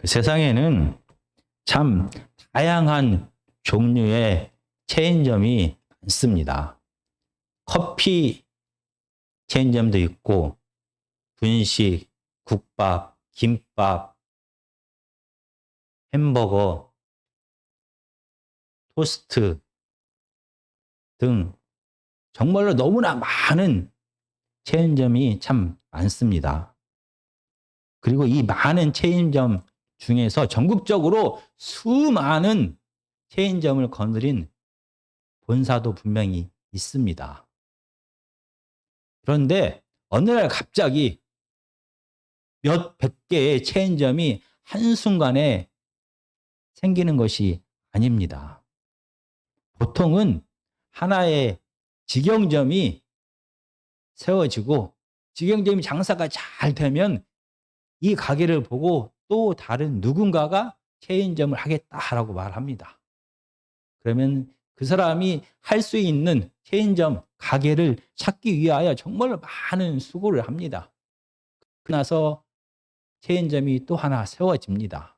세상에는 참 다양한 종류의 체인점이 많습니다. 커피 체인점도 있고, 분식, 국밥, 김밥, 햄버거, 토스트 등 정말로 너무나 많은 체인점이 참 많습니다. 그리고 이 많은 체인점 중에서 전국적으로 수많은 체인점을 거느린 본사도 분명히 있습니다. 그런데 어느 날 갑자기 몇백 개의 체인점이 한순간에 생기는 것이 아닙니다. 보통은 하나의 직영점이 세워지고 직영점이 장사가 잘 되면 이 가게를 보고 또 다른 누군가가 체인점을 하겠다라고 말합니다. 그러면 그 사람이 할 수 있는 체인점, 가게를 찾기 위하여 정말 많은 수고를 합니다. 그나서 체인점이 또 하나 세워집니다.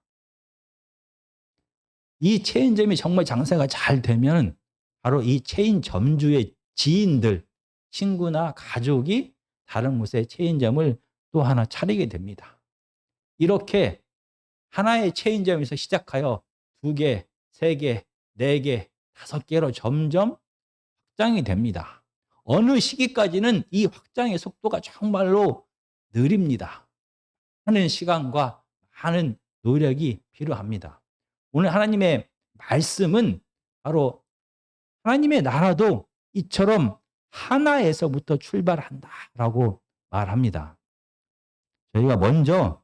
이 체인점이 정말 장사가 잘 되면 바로 이 체인점주의 지인들, 친구나 가족이 다른 곳에 체인점을 또 하나 차리게 됩니다. 이렇게 하나의 체인점에서 시작하여 2개, 3개, 4개, 5개로 점점 확장이 됩니다. 어느 시기까지는 이 확장의 속도가 정말로 느립니다. 많은 시간과 많은 노력이 필요합니다. 오늘 하나님의 말씀은 바로 하나님의 나라도 이처럼 하나에서부터 출발한다라고 말합니다. 저희가 먼저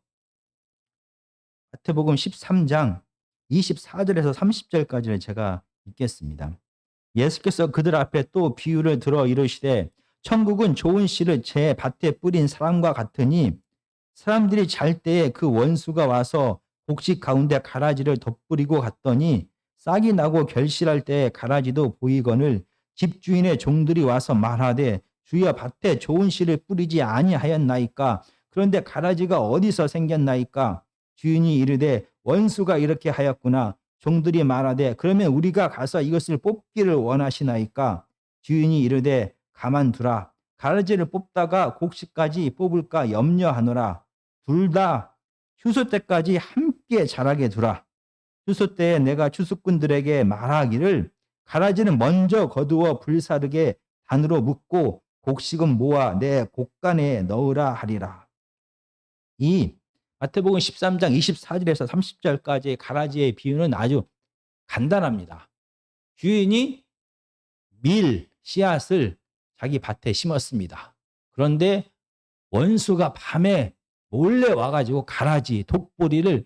마태복음 13장 24절에서 30절까지를 제가 읽겠습니다. 예수께서 그들 앞에 또 비유를 들어 이르시되 천국은 좋은 씨를 제 밭에 뿌린 사람과 같으니 사람들이 잘 때에 그 원수가 와서 곡식 가운데 가라지를 덧뿌리고 갔더니 싹이 나고 결실할 때에 가라지도 보이거늘 집주인의 종들이 와서 말하되 주여 밭에 좋은 씨를 뿌리지 아니하였나이까 그런데 가라지가 어디서 생겼나이까 주인이 이르되 원수가 이렇게 하였구나 종들이 말하되 그러면 우리가 가서 이것을 뽑기를 원하시나이까 주인이 이르되 가만두라 가라지를 뽑다가 곡식까지 뽑을까 염려하노라 둘 다 추수 때까지 함께 자라게 두라 추수 때에 내가 추수꾼들에게 말하기를 가라지는 먼저 거두어 불사르게 단으로 묶고 곡식은 모아 내 곡간에 넣으라 하리라. 이 마태복음 13장 24절에서 30절까지의 가라지의 비유는 아주 간단합니다. 주인이 밀, 씨앗을 자기 밭에 심었습니다. 그런데 원수가 밤에 몰래 와가지고 가라지, 독보리를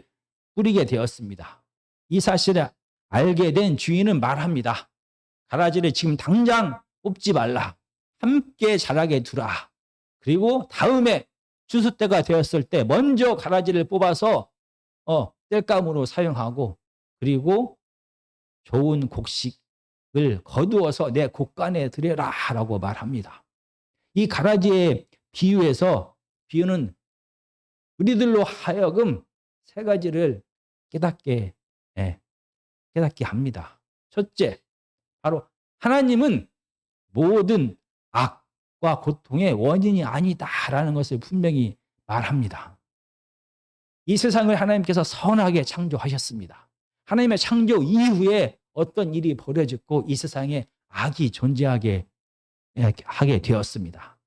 뿌리게 되었습니다. 이 사실을 알게 된 주인은 말합니다. 가라지를 지금 당장 뽑지 말라. 함께 자라게 두라. 그리고 다음에 추수 때가 되었을 때 먼저 가라지를 뽑아서 땔감으로 사용하고 그리고 좋은 곡식을 거두어서 내 곡간에 들여라 라고 말합니다. 이 가라지의 비유는 우리들로 하여금 3가지를 깨닫게 합니다. 첫째, 바로 하나님은 모든 악과 고통의 원인이 아니다라는 것을 분명히 말합니다. 이 세상을 하나님께서 선하게 창조하셨습니다. 하나님의 창조 이후에 어떤 일이 벌어졌고 이 세상에 악이 존재하게 하게 되었습니다.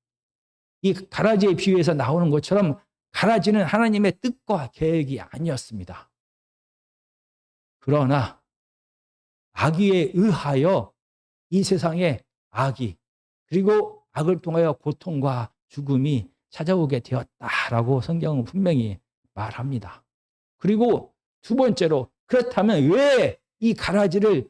이 가라지의 비유에서 나오는 것처럼 가라지는 하나님의 뜻과 계획이 아니었습니다. 그러나 악의에 의하여 이 세상에 악이 그리고 악을 통하여 고통과 죽음이 찾아오게 되었다라고 성경은 분명히 말합니다. 그리고 2번째로 그렇다면 왜 이 가라지를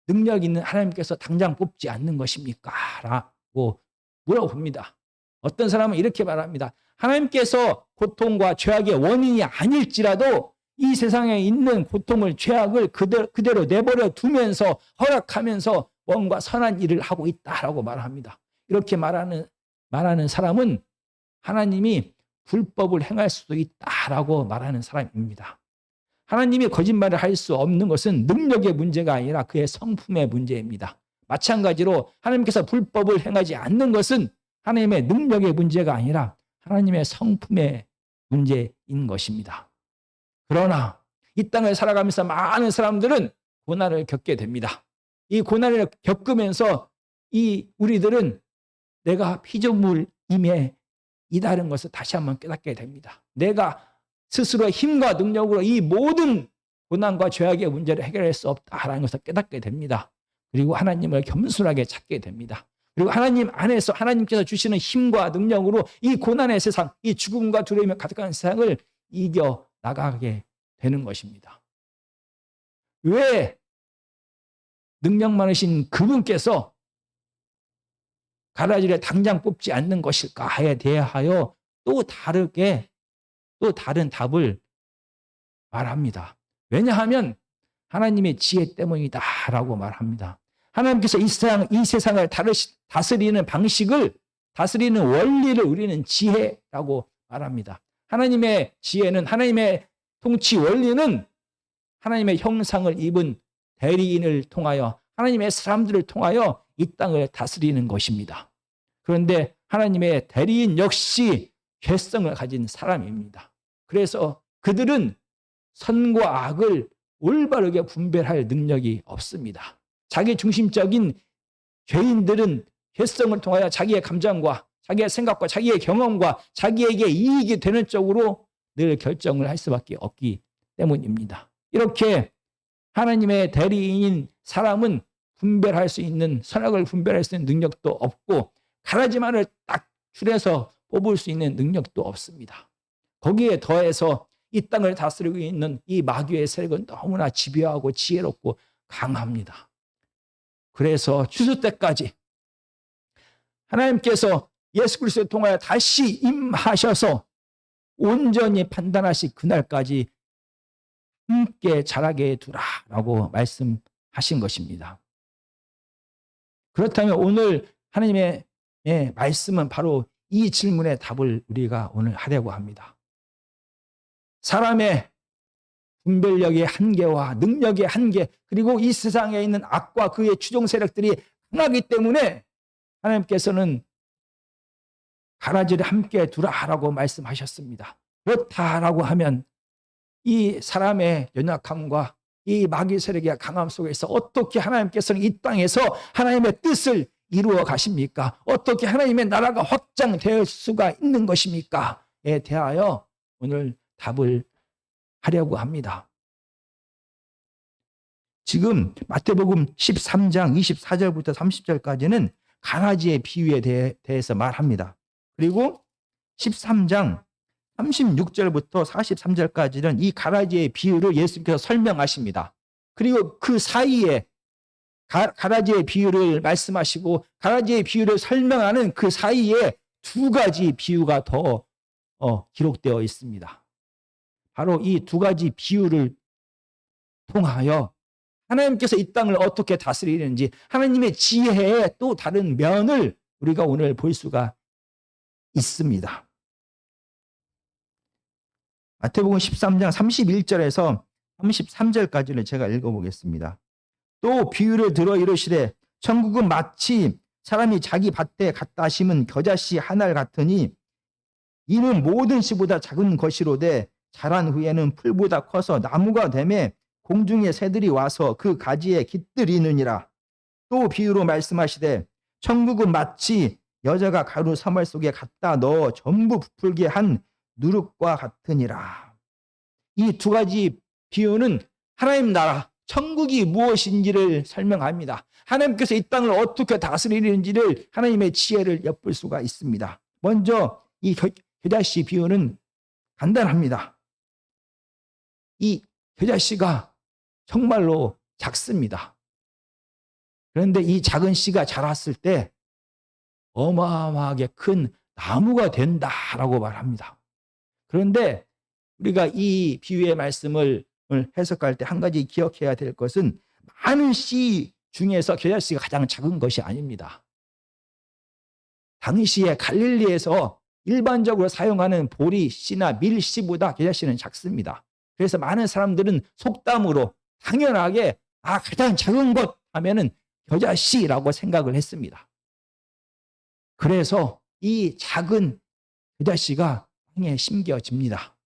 능력 있는 하나님께서 당장 뽑지 않는 것입니까? 라고 물어봅니다. 어떤 사람은 이렇게 말합니다. 하나님께서 고통과 죄악의 원인이 아닐지라도 이 세상에 있는 고통을 죄악을 그대로 내버려 두면서 허락하면서 원과 선한 일을 하고 있다라고 말합니다. 이렇게 말하는 사람은 하나님이 불법을 행할 수도 있다라고 말하는 사람입니다. 하나님이 거짓말을 할 수 없는 것은 능력의 문제가 아니라 그의 성품의 문제입니다. 마찬가지로 하나님께서 불법을 행하지 않는 것은 하나님의 능력의 문제가 아니라 하나님의 성품의 문제인 것입니다. 그러나 이 땅을 살아가면서 많은 사람들은 고난을 겪게 됩니다. 이 고난을 겪으면서 우리들은 내가 피조물임에 이다른 것을 다시 한번 깨닫게 됩니다. 내가 스스로의 힘과 능력으로 이 모든 고난과 죄악의 문제를 해결할 수 없다라는 것을 깨닫게 됩니다. 그리고 하나님을 겸손하게 찾게 됩니다. 그리고 하나님 안에서 하나님께서 주시는 힘과 능력으로 이 고난의 세상, 이 죽음과 두려움이 가득한 세상을 이겨 나가게 되는 것입니다. 왜 능력 많으신 그분께서 가라지를 당장 뽑지 않는 것일까에 대하여 또 다른 답을 말합니다. 왜냐하면 하나님의 지혜 때문이다라고 말합니다. 하나님께서 이 세상을 다스리는 방식을, 다스리는 원리를 우리는 지혜라고 말합니다. 하나님의 지혜는, 하나님의 통치 원리는 하나님의 형상을 입은 대리인을 통하여, 하나님의 사람들을 통하여 이 땅을 다스리는 것입니다. 그런데 하나님의 대리인 역시 죄성을 가진 사람입니다. 그래서 그들은 선과 악을 올바르게 분별할 능력이 없습니다. 자기 중심적인 죄인들은 죄성을 통하여 자기의 감정과 자기의 생각과 자기의 경험과 자기에게 이익이 되는 쪽으로 늘 결정을 할 수밖에 없기 때문입니다. 이렇게 하나님의 대리인인 사람은 분별할 수 있는, 선악을 분별할 수 있는 능력도 없고 가라지만을 딱 줄여서 뽑을 수 있는 능력도 없습니다. 거기에 더해서 이 땅을 다스리고 있는 이 마귀의 세력은 너무나 집요하고 지혜롭고 강합니다. 그래서 추수 때까지 하나님께서 예수 그리스도를 통하여 다시 임하셔서 온전히 판단하실 그날까지 함께 자라게 두라라고 말씀하신 것입니다. 그렇다면 오늘 하나님의 말씀은 바로 이 질문의 답을 우리가 오늘 하려고 합니다. 사람의 분별력의 한계와 능력의 한계, 그리고 이 세상에 있는 악과 그의 추종 세력들이 강하기 때문에 하나님께서는 가라지를 함께 두라라고 말씀하셨습니다. 그렇다라고 하면 이 사람의 연약함과 이 마귀 세력의 강함 속에서 어떻게 하나님께서는 이 땅에서 하나님의 뜻을 이루어 가십니까? 어떻게 하나님의 나라가 확장될 수가 있는 것입니까?에 대하여 오늘 답을 하려고 합니다. 지금 마태복음 13장 24절부터 30절까지는 가라지의 비유에 대해서 말합니다. 그리고 13장 36절부터 43절까지는 이 가라지의 비유를 예수님께서 설명하십니다. 그리고 그 사이에 가라지의 비유를 말씀하시고 가라지의 비유를 설명하는 그 사이에 두 가지 비유가 더 기록되어 있습니다. 바로 이 두 가지 비유를 통하여 하나님께서 이 땅을 어떻게 다스리는지, 하나님의 지혜의 또 다른 면을 우리가 오늘 볼 수가 있습니다. 마태복음 13장 31절에서 33절까지를 제가 읽어보겠습니다. 또 비유를 들어 이르시되 천국은 마치 사람이 자기 밭에 갖다 심은 겨자씨 한 알 같으니 이는 모든 씨보다 작은 것이로되 자란 후에는 풀보다 커서 나무가 되매 공중의 새들이 와서 그 가지에 깃들이느니라. 또 비유로 말씀하시되 천국은 마치 여자가 가루 사말 속에 갖다 넣어 전부 부풀게 한 누룩과 같으니라. 이 두 가지 비유는 하나님 나라, 천국이 무엇인지를 설명합니다. 하나님께서 이 땅을 어떻게 다스리는지를, 하나님의 지혜를 엿볼 수가 있습니다. 먼저 이 겨자씨 비유는 간단합니다. 이 겨자씨가 정말로 작습니다. 그런데 이 작은 씨가 자랐을 때 어마어마하게 큰 나무가 된다라고 말합니다. 그런데 우리가 이 비유의 말씀을 해석할 때 한 가지 기억해야 될 것은 많은 씨 중에서 겨자씨가 가장 작은 것이 아닙니다. 당시에 갈릴리에서 일반적으로 사용하는 보리 씨나 밀 씨보다 겨자씨는 작습니다. 그래서 많은 사람들은 속담으로 당연하게 가장 작은 것 하면은 겨자씨라고 생각을 했습니다. 그래서 이 작은 겨자씨가 땅에 심겨집니다.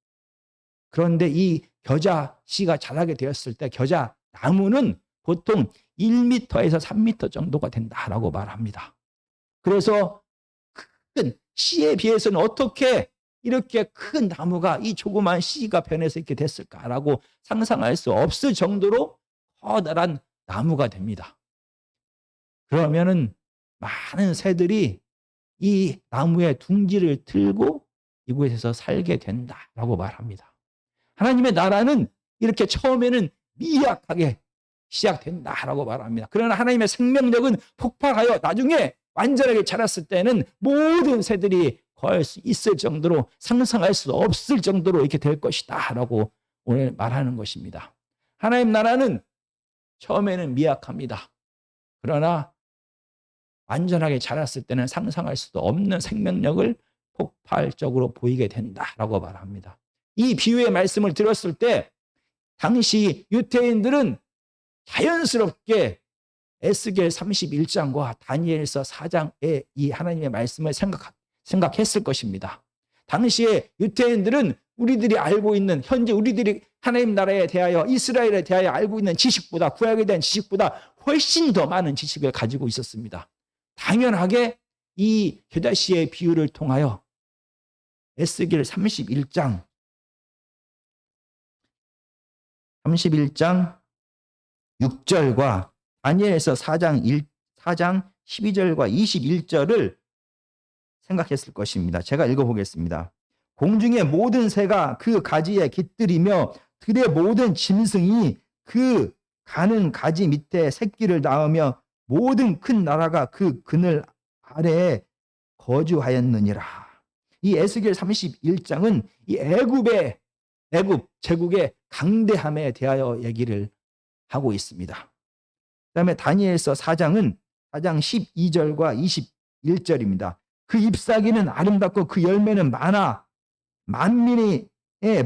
그런데 이 겨자씨가 자라게 되었을 때 겨자 나무는 보통 1m에서 3m 정도가 된다라고 말합니다. 그래서 큰 씨에 비해서는 어떻게 이렇게 큰 나무가 이 조그만 씨가 변해서 이렇게 됐을까라고 상상할 수 없을 정도로 커다란 나무가 됩니다. 그러면은 많은 새들이 이 나무의 둥지를 틀고 이곳에서 살게 된다라고 말합니다. 하나님의 나라는 이렇게 처음에는 미약하게 시작된다라고 말합니다. 그러나 하나님의 생명력은 폭발하여 나중에 완전하게 자랐을 때는 모든 새들이 거할 수 있을 정도로 상상할 수 없을 정도로 이렇게 될 것이다 라고 오늘 말하는 것입니다. 하나님 나라는 처음에는 미약합니다. 그러나 완전하게 자랐을 때는 상상할 수도 없는 생명력을 폭발적으로 보이게 된다라고 말합니다. 이 비유의 말씀을 들었을 때 당시 유대인들은 자연스럽게 에스겔 31장과 다니엘서 4장의 이 하나님의 말씀을 생각했을 것입니다. 당시에 유대인들은 우리들이 알고 있는 현재 우리들이 하나님 나라에 대하여 이스라엘에 대하여 알고 있는 지식보다 구약에 대한 지식보다 훨씬 더 많은 지식을 가지고 있었습니다. 당연하게 이 겨자씨의 비유를 통하여 에스겔 31장 6절과 다니엘서 4장 12절과 21절을 생각했을 것입니다. 제가 읽어보겠습니다. 공중의 모든 새가 그 가지에 깃들이며 들의 모든 짐승이 그 가는 가지 밑에 새끼를 낳으며 모든 큰 나라가 그 그늘 아래에 거주하였느니라. 이 에스겔 31장은 이 애굽 제국의 강대함에 대하여 얘기를 하고 있습니다. 그다음에 다니엘서 4장 12절과 21절입니다. 그 잎사귀는 아름답고 그 열매는 많아 만민이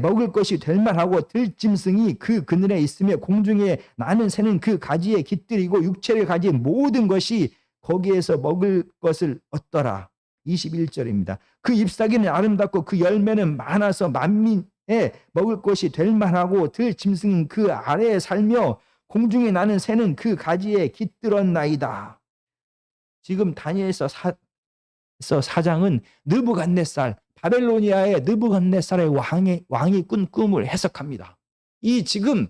먹을 것이 될 만하고 들짐승이 그 그늘에 있으며 공중에 나는 새는 그 가지에 깃들이고 육체를 가진 모든 것이 거기에서 먹을 것을 얻더라. 21절입니다. 그 잎사귀는 아름답고 그 열매는 많아서 만민에 먹을 것이 될 만하고 들짐승은 그 아래에 살며 공중에 나는 새는 그 가지에 깃들었나이다. 지금 다니엘서 4장은 느부갓네살 바벨로니아의 느부갓네살의 왕이 꾼 꿈을 해석합니다. 이 지금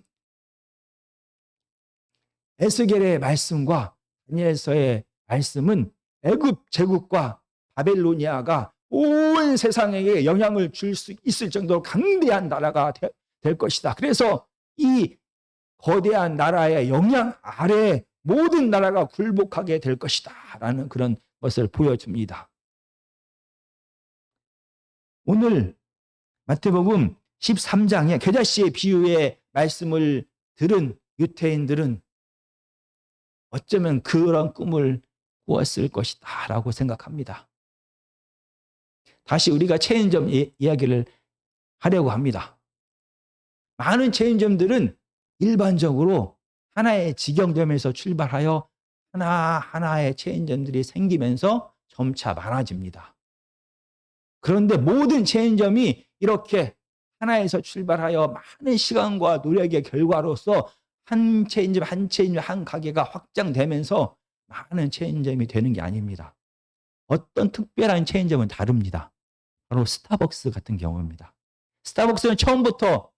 에스겔의 말씀과 다니엘서의 말씀은 애굽 제국과 바벨로니아가 온 세상에게 영향을 줄 수 있을 정도로 강대한 나라가 될 것이다. 그래서 이 거대한 나라의 영향 아래 모든 나라가 굴복하게 될 것이다 라는 그런 것을 보여줍니다. 오늘 마태복음 13장의 겨자씨의 비유의 말씀을 들은 유대인들은 어쩌면 그런 꿈을 꾸었을 것이다 라고 생각합니다. 다시 우리가 체인점 이야기를 하려고 합니다. 많은 체인점들은 일반적으로 하나의 직영점에서 출발하여 하나하나의 체인점들이 생기면서 점차 많아집니다. 그런데 모든 체인점이 이렇게 하나에서 출발하여 많은 시간과 노력의 결과로서 한 체인점 한 가게가 확장되면서 많은 체인점이 되는 게 아닙니다. 어떤 특별한 체인점은 다릅니다. 바로 스타벅스 같은 경우입니다. 스타벅스는 처음부터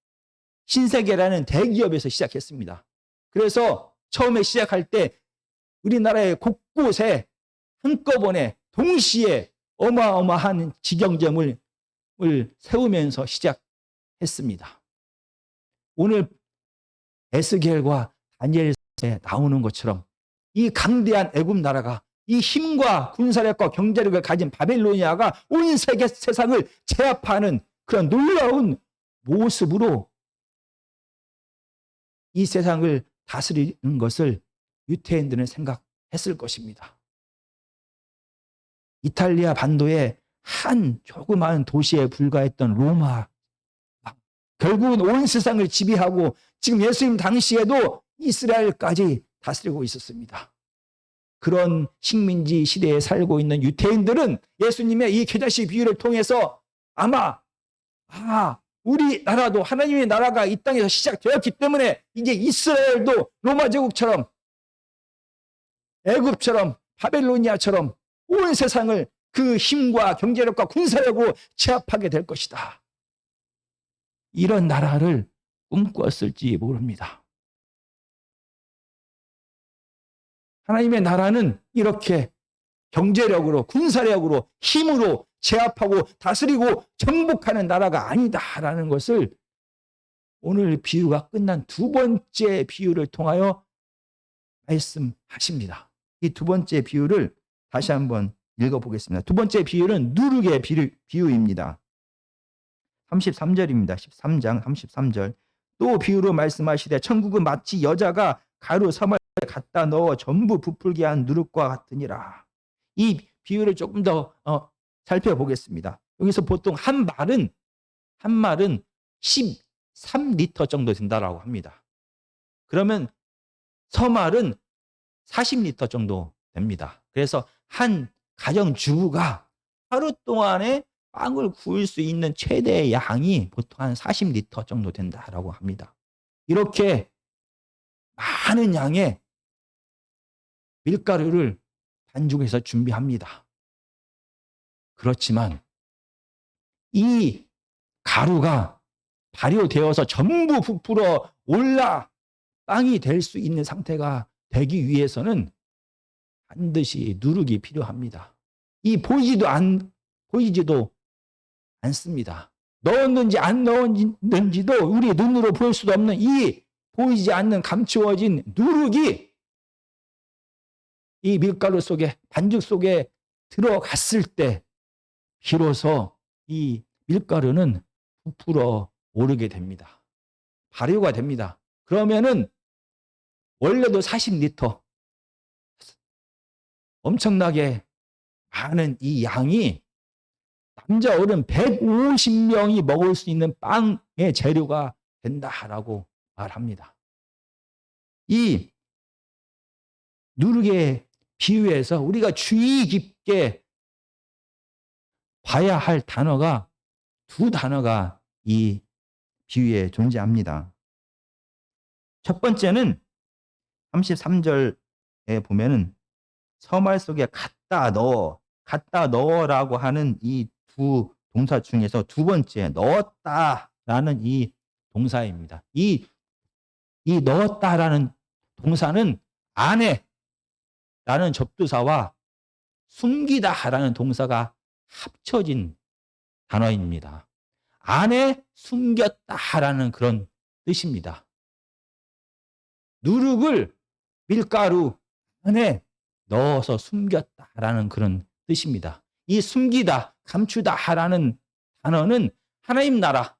신세계라는 대기업에서 시작했습니다. 그래서 처음에 시작할 때 우리나라의 곳곳에 한꺼번에 동시에 어마어마한 직영점을 세우면서 시작했습니다. 오늘 에스겔과 다니엘서에 나오는 것처럼 이 강대한 애굽 나라가 이 힘과 군사력과 경제력을 가진 바벨로니아가 온 세상을 제압하는 그런 놀라운 모습으로 이 세상을 다스리는 것을 유대인들은 생각했을 것입니다. 이탈리아 반도의 한 조그마한 도시에 불과했던 로마 결국은 온 세상을 지배하고 지금 예수님 당시에도 이스라엘까지 다스리고 있었습니다. 그런 식민지 시대에 살고 있는 유대인들은 예수님의 이 겨자씨 비유를 통해서 아마 우리나라도 하나님의 나라가 이 땅에서 시작되었기 때문에 이제 이스라엘도 로마 제국처럼 애굽처럼 바벨로니아처럼 온 세상을 그 힘과 경제력과 군사력으로 제압하게 될 것이다. 이런 나라를 꿈꿨을지 모릅니다. 하나님의 나라는 이렇게 경제력으로, 군사력으로, 힘으로 제압하고 다스리고 정복하는 나라가 아니다라는 것을 오늘 비유가 끝난 두 번째 비유를 통하여 말씀하십니다. 이 두 번째 비유를 다시 한번 읽어보겠습니다. 두 번째 비유는 누룩의 비유입니다. 33절입니다. 13장 33절. 또 비유로 말씀하시되 천국은 마치 여자가 가루 서말에 갖다 넣어 전부 부풀게 한 누룩과 같으니라. 이 비유를 조금 더 살펴보겠습니다. 여기서 보통 한 말은 13리터 정도 된다라고 합니다. 그러면 서말은 40리터 정도 됩니다. 그래서 한 가정주부가 하루 동안에 빵을 구울 수 있는 최대의 양이 보통 한 40리터 정도 된다라고 합니다. 이렇게 많은 양의 밀가루를 반죽해서 준비합니다. 그렇지만 이 가루가 발효되어서 전부 부풀어 올라 빵이 될 수 있는 상태가 되기 위해서는 반드시 누룩이 필요합니다. 이 보이지도 않습니다. 넣었는지 안 넣었는지도 우리 눈으로 볼 수도 없는 이 보이지 않는 감추어진 누룩이 이 밀가루 속에, 반죽 속에 들어갔을 때 비로소 이 밀가루는 부풀어 오르게 됩니다. 발효가 됩니다. 그러면은 원래도 40리터 엄청나게 많은 이 양이 남자 어른 150명이 먹을 수 있는 빵의 재료가 된다라고 말합니다. 이 누룩의 비유에서 우리가 주의 깊게 봐야 할 단어가 두 단어가 이 비유에 존재합니다. 첫 번째는 33절에 보면은 서말 속에 갖다 넣어라고 하는 이 두 동사 중에서 두 번째 넣었다라는 이 동사입니다. 이 넣었다라는 동사는 안에라는 접두사와 숨기다라는 동사가 합쳐진 단어입니다. 안에 숨겼다라는 그런 뜻입니다. 누룩을 밀가루 안에 넣어서 숨겼다라는 그런 뜻입니다. 이 숨기다, 감추다라는 단어는 하나님 나라,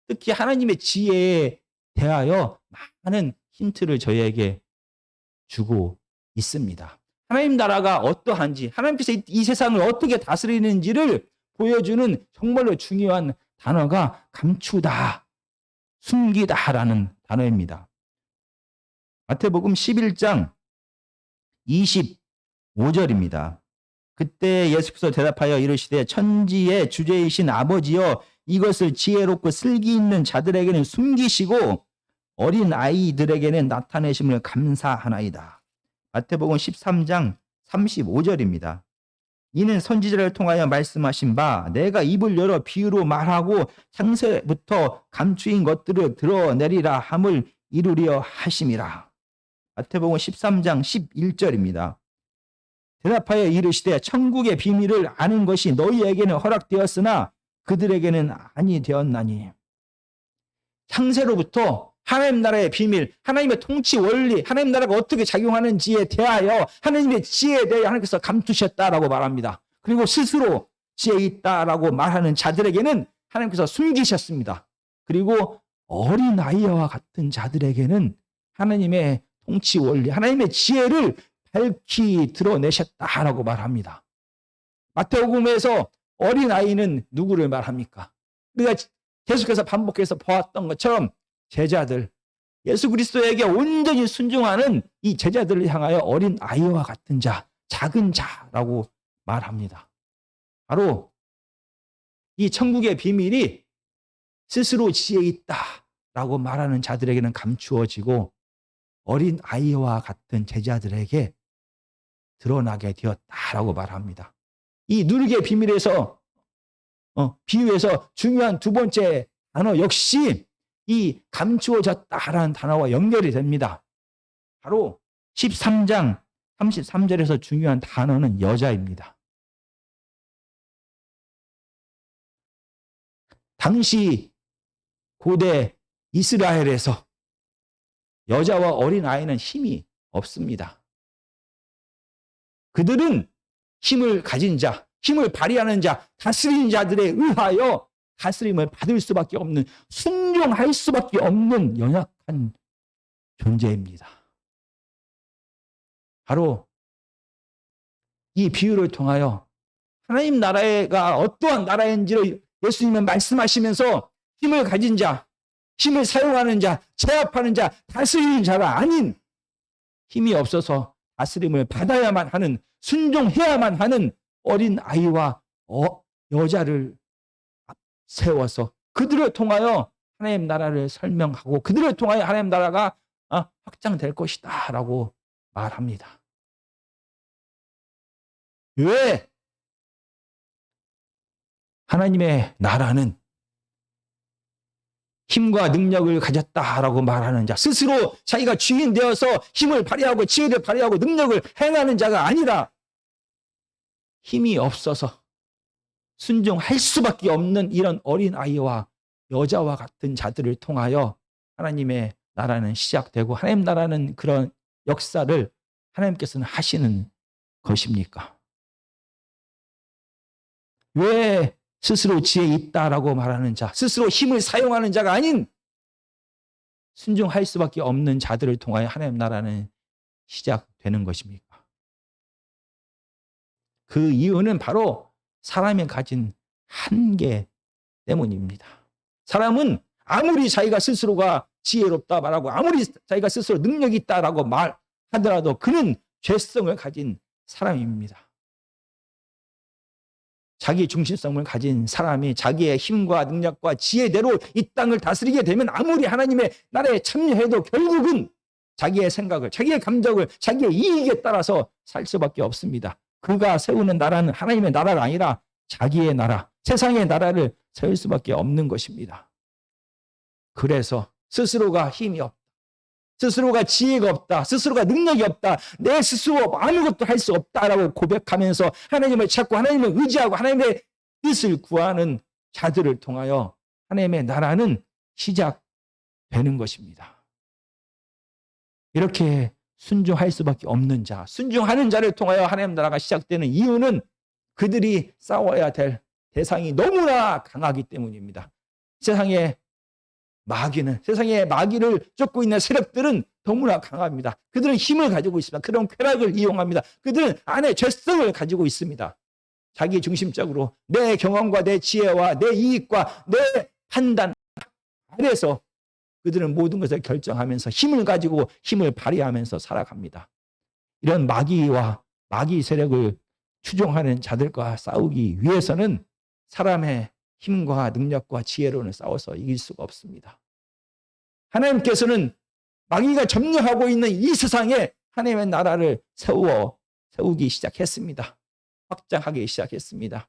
특히 하나님의 지혜에 대하여 많은 힌트를 저희에게 주고 있습니다. 하나님 나라가 어떠한지, 하나님께서 이 세상을 어떻게 다스리는지를 보여주는 정말로 중요한 단어가 감추다, 숨기다라는 단어입니다. 마태복음 11장 25절입니다. 그때 예수께서 대답하여 이르시되 천지의 주제이신 아버지여 이것을 지혜롭고 슬기 있는 자들에게는 숨기시고 어린 아이들에게는 나타내심을 감사하나이다. 마태복음 13장 35절입니다. 이는 선지자를 통하여 말씀하신 바 내가 입을 열어 비유로 말하고 창세부터 감추인 것들을 드러내리라 함을 이루려 하심이라. 마태복음 13장 11절입니다. 대답하여 이르시되 천국의 비밀을 아는 것이 너희에게는 허락되었으나 그들에게는 아니 되었나니. 창세로부터 하나님 나라의 비밀, 하나님의 통치 원리, 하나님 나라가 어떻게 작용하는지에 대하여 하나님의 지혜에 대해 하나님께서 감추셨다라고 말합니다. 그리고 스스로 지혜 있다라고 말하는 자들에게는 하나님께서 숨기셨습니다. 그리고 어린 아이와 같은 자들에게는 하나님의 통치 원리, 하나님의 지혜를 밝히 드러내셨다라고 말합니다. 마태복음에서 어린 아이는 누구를 말합니까? 우리가 계속해서 반복해서 보았던 것처럼 제자들, 예수 그리스도에게 온전히 순종하는 이 제자들을 향하여 어린 아이와 같은 자, 작은 자라고 말합니다. 바로 이 천국의 비밀이 스스로 지혜 있다라고 말하는 자들에게는 감추어지고 어린 아이와 같은 제자들에게 드러나게 되었다라고 말합니다. 이 누룩의 비밀에서 비유에서 중요한 두 번째 단어 역시 이 감추어졌다라는 단어와 연결이 됩니다. 바로 13장 33절에서 중요한 단어는 여자입니다. 당시 고대 이스라엘에서 여자와 어린아이는 힘이 없습니다. 그들은 힘을 가진 자, 힘을 발휘하는 자, 다스리는 자들에 의하여 다스림을 받을 수밖에 없는, 순종할 수밖에 없는 연약한 존재입니다. 바로 이 비유를 통하여 하나님 나라가 어떠한 나라인지를 예수님은 말씀하시면서 힘을 가진 자, 힘을 사용하는 자, 제압하는 자, 다스리는 자가 아닌 힘이 없어서 다스림을 받아야만 하는, 순종해야만 하는 어린 아이와 여자를 세워서 그들을 통하여 하나님 나라를 설명하고 그들을 통하여 하나님 나라가 확장될 것이다 라고 말합니다. 왜 하나님의 나라는 힘과 능력을 가졌다라고 말하는 자, 스스로 자기가 주인 되어서 힘을 발휘하고 지혜를 발휘하고 능력을 행하는 자가 아니라 힘이 없어서 순종할 수밖에 없는 이런 어린아이와 여자와 같은 자들을 통하여 하나님의 나라는 시작되고 하나님 나라는 그런 역사를 하나님께서는 하시는 것입니까? 왜 스스로 지혜 있다라고 말하는 자, 스스로 힘을 사용하는 자가 아닌 순종할 수밖에 없는 자들을 통하여 하나님 나라는 시작되는 것입니까? 그 이유는 바로 사람이 가진 한계 때문입니다. 사람은 아무리 자기가 스스로가 지혜롭다 말하고 아무리 자기가 스스로 능력이 있다라고 말하더라도 그는 죄성을 가진 사람입니다. 자기 중심성을 가진 사람이 자기의 힘과 능력과 지혜대로 이 땅을 다스리게 되면 아무리 하나님의 나라에 참여해도 결국은 자기의 생각을, 자기의 감정을, 자기의 이익에 따라서 살 수밖에 없습니다. 그가 세우는 나라는 하나님의 나라가 아니라 자기의 나라, 세상의 나라를 세울 수밖에 없는 것입니다. 그래서 스스로가 힘이 없다, 스스로가 지혜가 없다, 스스로가 능력이 없다, 내 스스로 아무것도 할 수 없다라고 고백하면서 하나님을 찾고 하나님을 의지하고 하나님의 뜻을 구하는 자들을 통하여 하나님의 나라는 시작되는 것입니다. 이렇게 순종할 수밖에 없는 자, 순종하는 자를 통하여 하나님 나라가 시작되는 이유는 그들이 싸워야 될 대상이 너무나 강하기 때문입니다. 세상의 마귀를 쫓고 있는 세력들은 너무나 강합니다. 그들은 힘을 가지고 있습니다. 그런 쾌락을 이용합니다. 그들은 안에 죄성을 가지고 있습니다. 자기 중심적으로 내 경험과 내 지혜와 내 이익과 내 판단 아래서 그들은 모든 것을 결정하면서 힘을 가지고 힘을 발휘하면서 살아갑니다. 이런 마귀 세력을 추종하는 자들과 싸우기 위해서는 사람의 힘과 능력과 지혜로는 싸워서 이길 수가 없습니다. 하나님께서는 마귀가 점령하고 있는 이 세상에 하나님의 나라를 세우기 시작했습니다. 확장하기 시작했습니다.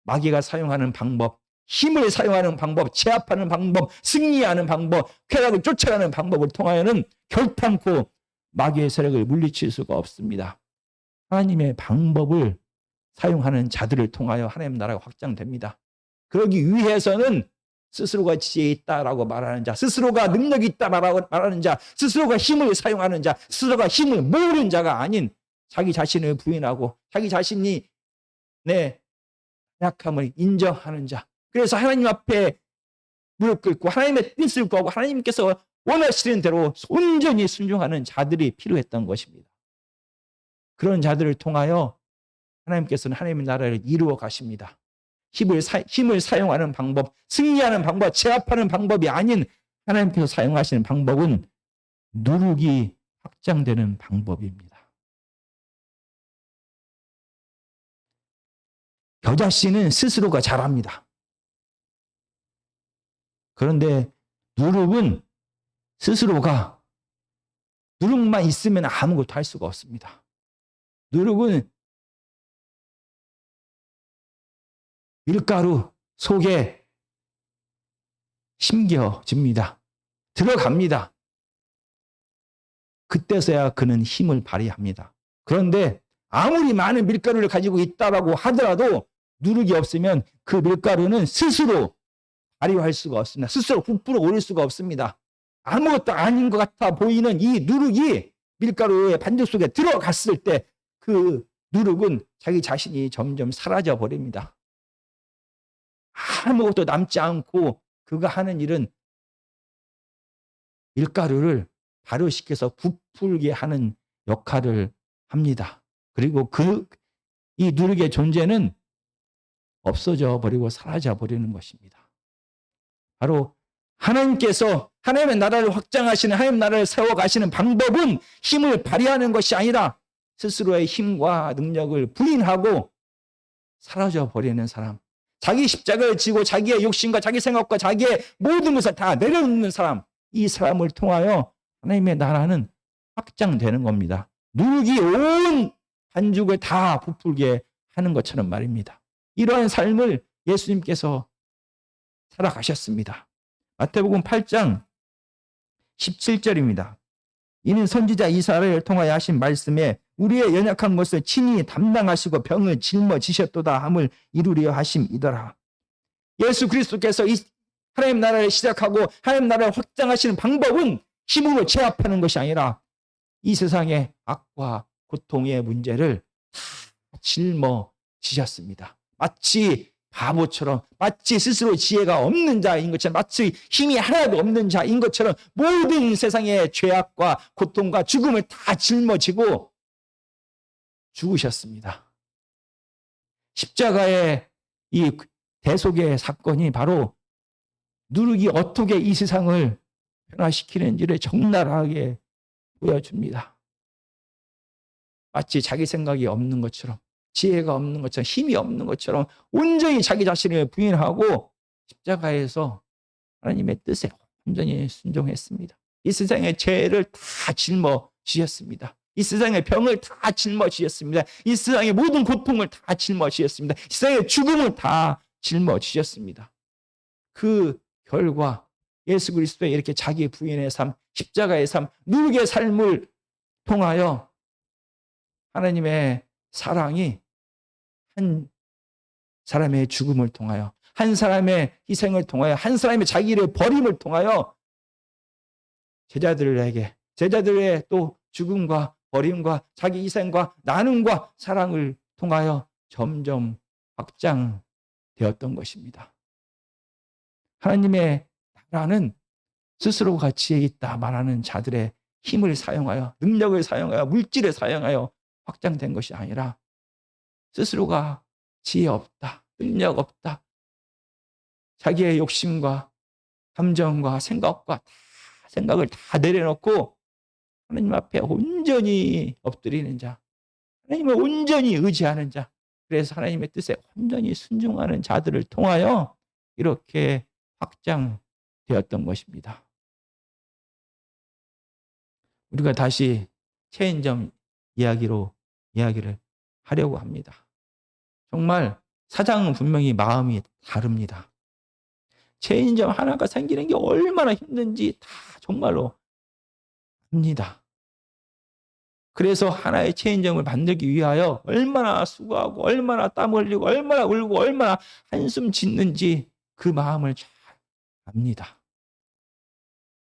마귀가 사용하는 방법, 힘을 사용하는 방법, 제압하는 방법, 승리하는 방법, 쾌락을 쫓아가는 방법을 통하여는 결탄코 마귀의 세력을 물리칠 수가 없습니다. 하나님의 방법을 사용하는 자들을 통하여 하나님 나라가 확장됩니다. 그러기 위해서는 스스로가 지혜 있다라고 말하는 자, 스스로가 능력이 있다라고 말하는 자, 스스로가 힘을 사용하는 자, 스스로가 힘을 모으는 자가 아닌 자기 자신을 부인하고 자기 자신이 내 약함을 인정하는 자, 그래서 하나님 앞에 무릎 꿇고 하나님의 뜻을 구하고 하나님께서 원하시는 대로 온전히 순종하는 자들이 필요했던 것입니다. 그런 자들을 통하여 하나님께서는 하나님의 나라를 이루어 가십니다. 힘을 사용하는 방법, 승리하는 방법, 제압하는 방법이 아닌 하나님께서 사용하시는 방법은 누룩이 확장되는 방법입니다. 겨자씨는 스스로가 자랍니다. 그런데 누룩은 스스로가 누룩만 있으면 아무것도 할 수가 없습니다. 누룩은 밀가루 속에 심겨집니다. 들어갑니다. 그때서야 그는 힘을 발휘합니다. 그런데 아무리 많은 밀가루를 가지고 있다라고 하더라도 누룩이 없으면 그 밀가루는 스스로 발휘할 수가 없습니다. 스스로 부풀어 오를 수가 없습니다. 아무것도 아닌 것 같아 보이는 이 누룩이 밀가루의 반죽 속에 들어갔을 때 그 누룩은 자기 자신이 점점 사라져 버립니다. 아무것도 남지 않고 그가 하는 일은 밀가루를 발효시켜서 부풀게 하는 역할을 합니다. 그리고 이 누룩의 존재는 없어져 버리고 사라져 버리는 것입니다. 바로 하나님께서 하나님의 나라를 확장하시는, 하나님의 나라를 세워가시는 방법은 힘을 발휘하는 것이 아니라 스스로의 힘과 능력을 부인하고 사라져 버리는 사람, 자기 십자가를 지고 자기의 욕심과 자기 생각과 자기의 모든 것을 다 내려놓는 사람, 이 사람을 통하여 하나님의 나라는 확장되는 겁니다. 누룩이 온 반죽을 다 부풀게 하는 것처럼 말입니다. 이러한 삶을 예수님께서 살아가셨습니다. 마태복음 8장 17절입니다. 이는 선지자 이사야를 통하여 하신 말씀에 우리의 연약한 것을 친히 담당하시고 병을 짊어지셨도다 함을 이루려 하심이더라. 예수 그리스도께서 이 하나님 나라를 시작하고 하나님 나라를 확장하시는 방법은 힘으로 제압하는 것이 아니라 이 세상의 악과 고통의 문제를 다 짊어지셨습니다. 마치 바보처럼, 마치 스스로 지혜가 없는 자인 것처럼, 마치 힘이 하나도 없는 자인 것처럼 모든 세상의 죄악과 고통과 죽음을 다 짊어지고 죽으셨습니다. 십자가의 이 대속의 사건이 바로 누룩이 어떻게 이 세상을 변화시키는지를 적나라하게 보여줍니다. 마치 자기 생각이 없는 것처럼, 지혜가 없는 것처럼, 힘이 없는 것처럼 온전히 자기 자신을 부인하고 십자가에서 하나님의 뜻에 완전히 순종했습니다. 이 세상의 죄를 다 짊어지셨습니다. 이 세상의 병을 다 짊어지셨습니다. 이 세상의 모든 고통을 다 짊어지셨습니다. 이 세상의 죽음을 다 짊어지셨습니다. 그 결과 예수 그리스도의 이렇게 자기 부인의 삶, 십자가의 삶, 누룩의 삶을 통하여 하나님의 사랑이 한 사람의 죽음을 통하여, 한 사람의 희생을 통하여, 한 사람의 자기를 버림을 통하여 제자들의 또 죽음과 버림과 자기 희생과 나눔과 사랑을 통하여 점점 확장되었던 것입니다. 하나님의 나라는 스스로가 지혜 있다 말하는 자들의 힘을 사용하여, 능력을 사용하여, 물질을 사용하여 확장된 것이 아니라 스스로가 지혜 없다, 능력 없다, 자기의 욕심과 감정과 생각을 다 내려놓고 하나님 앞에 온전히 엎드리는 자, 하나님을 온전히 의지하는 자, 그래서 하나님의 뜻에 온전히 순종하는 자들을 통하여 이렇게 확장되었던 것입니다. 우리가 다시 체인점 이야기를 하려고 합니다. 정말 사장은 분명히 마음이 다릅니다. 체인점 하나가 생기는 게 얼마나 힘든지 다 정말로 압니다. 그래서 하나의 체인점을 만들기 위하여 얼마나 수고하고 얼마나 땀 흘리고 얼마나 울고 얼마나 한숨 짓는지 그 마음을 잘 압니다.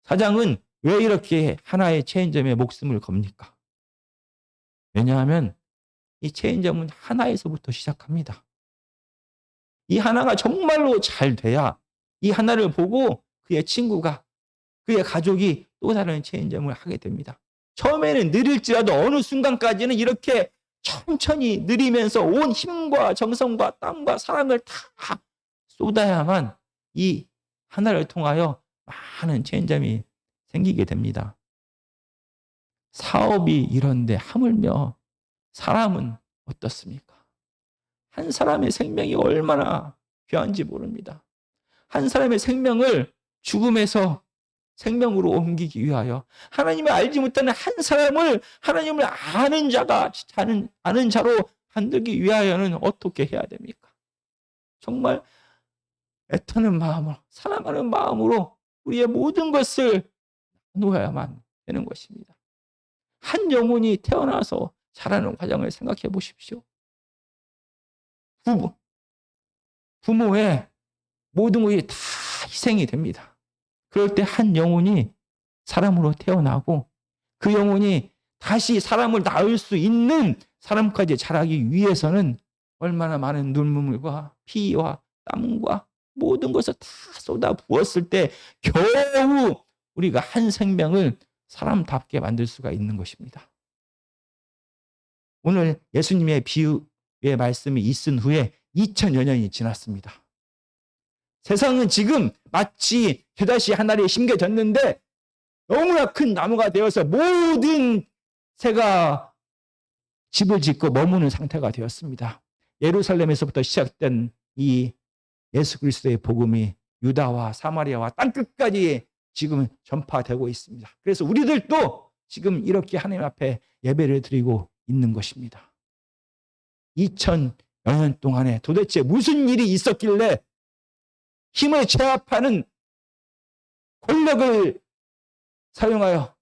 사장은 왜 이렇게 하나의 체인점에 목숨을 겁니까? 왜냐하면 이 체인점은 하나에서부터 시작합니다. 이 하나가 정말로 잘 돼야 이 하나를 보고 그의 친구가, 그의 가족이 또 다른 체인점을 하게 됩니다. 처음에는 느릴지라도 어느 순간까지는 이렇게 천천히 느리면서 온 힘과 정성과 땀과 사랑을 다 쏟아야만 이 하나를 통하여 많은 체인점이 생기게 됩니다. 사업이 이런데 하물며 사람은 어떻습니까? 한 사람의 생명이 얼마나 귀한지 모릅니다. 한 사람의 생명을 죽음에서 생명으로 옮기기 위하여 하나님을 알지 못하는 한 사람을 하나님을 아는 자로 만들기 위하여는 어떻게 해야 됩니까? 정말 애타는 마음으로, 사랑하는 마음으로 우리의 모든 것을 나누어야만 되는 것입니다. 한 영혼이 태어나서 자라는 과정을 생각해 보십시오. 부모의 모든 것이 다 희생이 됩니다. 그럴 때 한 영혼이 사람으로 태어나고 그 영혼이 다시 사람을 낳을 수 있는 사람까지 자라기 위해서는 얼마나 많은 눈물과 피와 땀과 모든 것을 다 쏟아 부었을 때 겨우 우리가 한 생명을 사람답게 만들 수가 있는 것입니다. 오늘 예수님의 비유의 말씀이 있은 후에 2000여 년이 지났습니다. 세상은 지금 마치 겨자씨 하나에 심겨졌는데 너무나 큰 나무가 되어서 모든 새가 집을 짓고 머무는 상태가 되었습니다. 예루살렘에서부터 시작된 이 예수 그리스도의 복음이 유다와 사마리아와 땅끝까지 지금 전파되고 있습니다. 그래서 우리들도 지금 이렇게 하나님 앞에 예배를 드리고 있는 것입니다. 2000여 년 동안에 도대체 무슨 일이 있었길래 힘을 제압하는 권력을 사용하여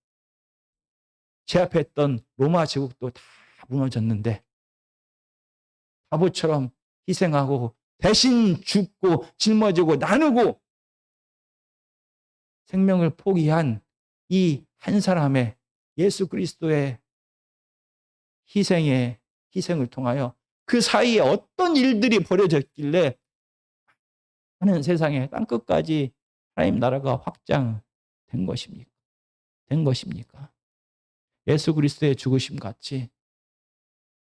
제압했던 로마 제국도 다 무너졌는데 바보처럼 희생하고 대신 죽고 짊어지고 나누고 생명을 포기한 이 한 사람의 예수 그리스도의 희생을 통하여 그 사이에 어떤 일들이 벌어졌길래 하는 세상에 땅끝까지 하나님 나라가 확장된 것입니까? 된 것입니까? 예수 그리스도의 죽으심 같이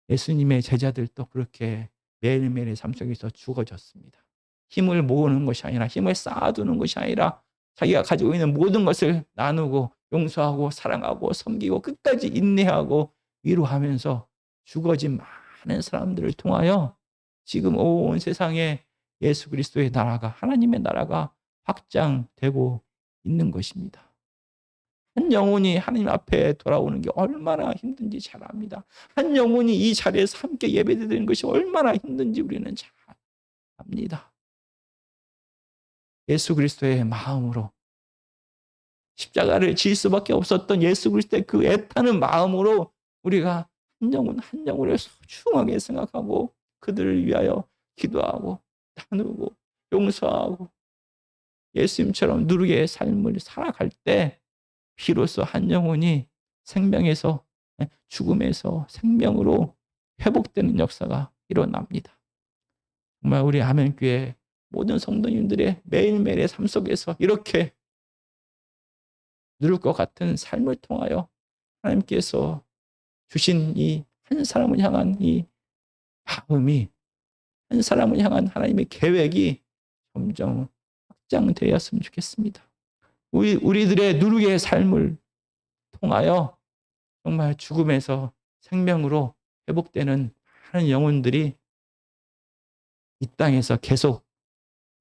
예수님의 제자들도 그렇게 매일매일의 삶 속에서 죽어졌습니다. 힘을 모으는 것이 아니라 힘을 쌓아두는 것이 아니라 자기가 가지고 있는 모든 것을 나누고 용서하고 사랑하고 섬기고 끝까지 인내하고 위로하면서 죽어진 많은 사람들을 통하여 지금 온 세상에 예수 그리스도의 나라가 하나님의 나라가 확장되고 있는 것입니다. 한 영혼이 하나님 앞에 돌아오는 게 얼마나 힘든지 잘 압니다. 한 영혼이 이 자리에서 함께 예배드리는 것이 얼마나 힘든지 우리는 잘 압니다. 예수 그리스도의 마음으로 십자가를 질 수밖에 없었던 예수 그리스도의 그 애타는 마음으로 우리가 한 영혼 한 영혼을 소중하게 생각하고 그들을 위하여 기도하고 나누고 용서하고 예수님처럼 누르게 삶을 살아갈 때 비로소 한 영혼이 생명에서 죽음에서 생명으로 회복되는 역사가 일어납니다. 정말 우리 아멘교회 모든 성도님들의 매일매일의 삶 속에서 이렇게 누릴 것 같은 삶을 통하여 하나님께서 주신 이 한 사람을 향한 이 마음이 한 사람을 향한 하나님의 계획이 점점 확장되었으면 좋겠습니다. 우리들의 누르게의 삶을 통하여 정말 죽음에서 생명으로 회복되는 많은 영혼들이 이 땅에서 계속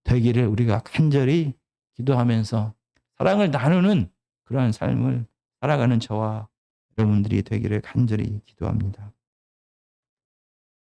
되기를 우리가 간절히 기도하면서 사랑을 나누는 그러한 삶을 살아가는 저와 여러분들이 되기를 간절히 기도합니다.